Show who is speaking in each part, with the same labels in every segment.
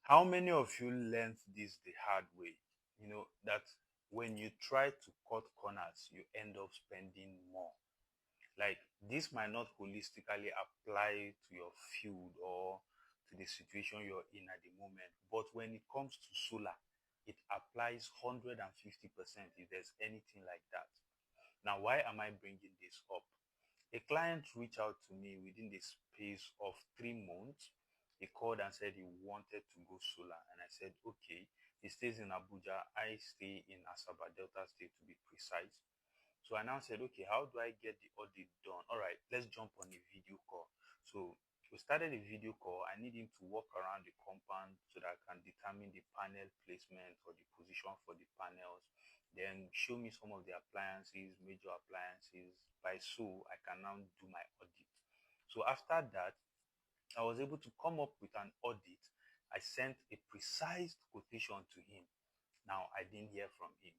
Speaker 1: How many of you learned this the hard way? You know, that when you try to cut corners, you end up spending more. Like, this might not holistically apply to your field or to the situation you're in at the moment, but when it comes to solar, it applies 150% if there's anything like that. Now, why am I bringing this up? A client reached out to me within the space of 3 months. He called and said he wanted to go solar, and I said, okay. He stays in Abuja. I stay in Asaba, Delta State to be precise. So I now said, okay, how do I get the audit done? All right, let's jump on a video call. So we started a video call. I need him to walk around the compound so that I can determine the panel placement or the position for the panels. Then show me some of the appliances, major appliances. By so I can now do my audit. So after that, I was able to come up with an audit. I sent a precise quotation to him. Now I didn't hear from him.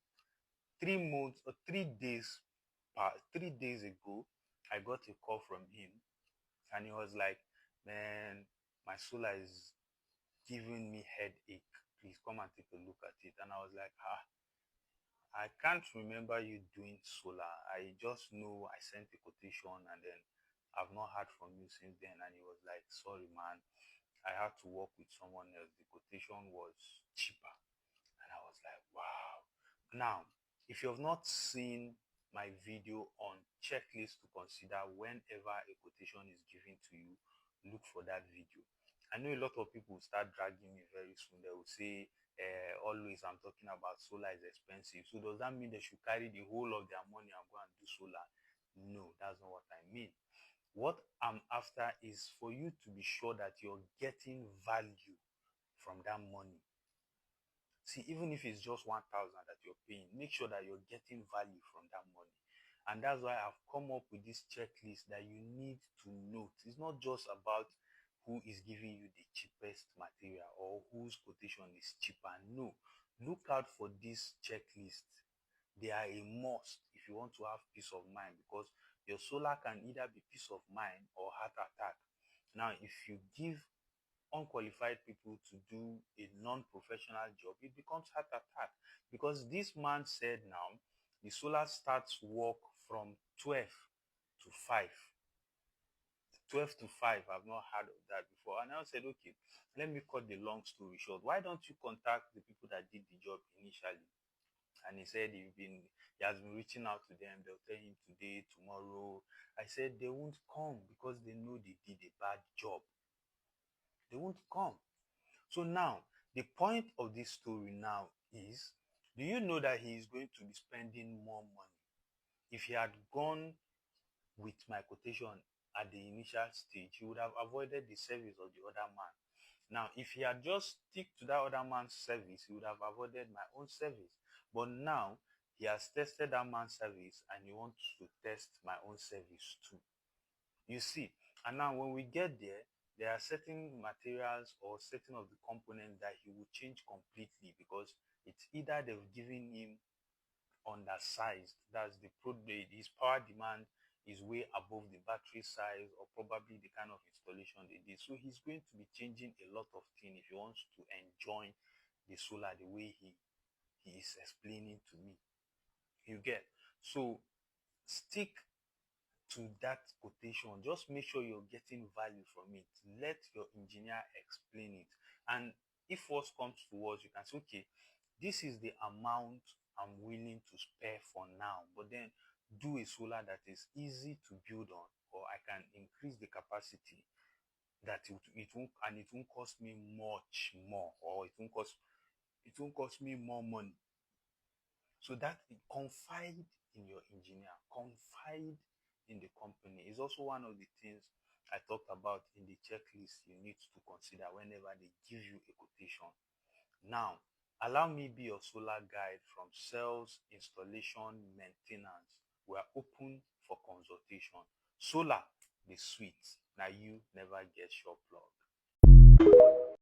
Speaker 1: 3 months or 3 days 3 days ago, I got a call from him, and he was like, man, my solar is giving me headache. Please come and take a look at it. And I was like, I can't remember you doing solar. I just know I sent a quotation, and then I've not heard from you since then. And he was like, sorry, man, I had to work with someone else. The quotation was cheaper. And I was like, wow. Now, if you have not seen my video on checklist to consider whenever a quotation is given to you, look for that video. I know a lot of people will start dragging me very soon. They will say, always I'm talking about solar is expensive. So does that mean they should carry the whole of their money and go and do solar? No, that's not what I mean. What I'm after is for you to be sure that you're getting value from that money. See, even if it's just 1,000 that you're paying, make sure that you're getting value from that money. And that's why I've come up with this checklist that you need to note. It's not just about who is giving you the cheapest material or whose quotation is cheaper. No, look out for this checklist. They are a must if you want to have peace of mind, because your solar can either be peace of mind or heart attack. Now, if you give unqualified people to do a non-professional job, it becomes heart attack. Because this man said now the solar starts work from 12 to 5. 12 to 5, I've not heard of that before. And I said, okay, let me cut the long story short. Why don't you contact the people that did the job initially? And he said he has been reaching out to them. They'll tell him today, tomorrow. I said they won't come because they know they did a bad job. They won't come. So now, the point of this story now is, do you know that he is going to be spending more money? If he had gone with my quotation at the initial stage, he would have avoided the service of the other man. Now, if he had just stick to that other man's service, he would have avoided my own service. But now, he has tested that man's service and he wants to test my own service too. You see, and now when we get there are certain materials or certain of the components that he will change completely, because it's either they've given him undersized, that's his power demand is way above the battery size, or probably the kind of installation they did. So he's going to be changing a lot of things if he wants to enjoy the solar the way he is explaining to me. You get? So stick to that quotation. Just make sure you're getting value from it. Let your engineer explain it. And if worse comes to worse, you can say, okay, this is the amount I'm willing to spare for now, but then do a solar that is easy to build on, or I can increase the capacity that it won't cost me much more, or it won't cost me more money. So that, confide in your engineer, confide in the company, is also one of the things I talked about in the checklist you need to consider whenever they give you a quotation. Now, allow me be your solar guide from sales, installation, maintenance. We are open for consultation. Solar, the sweet. Now you never get your plug.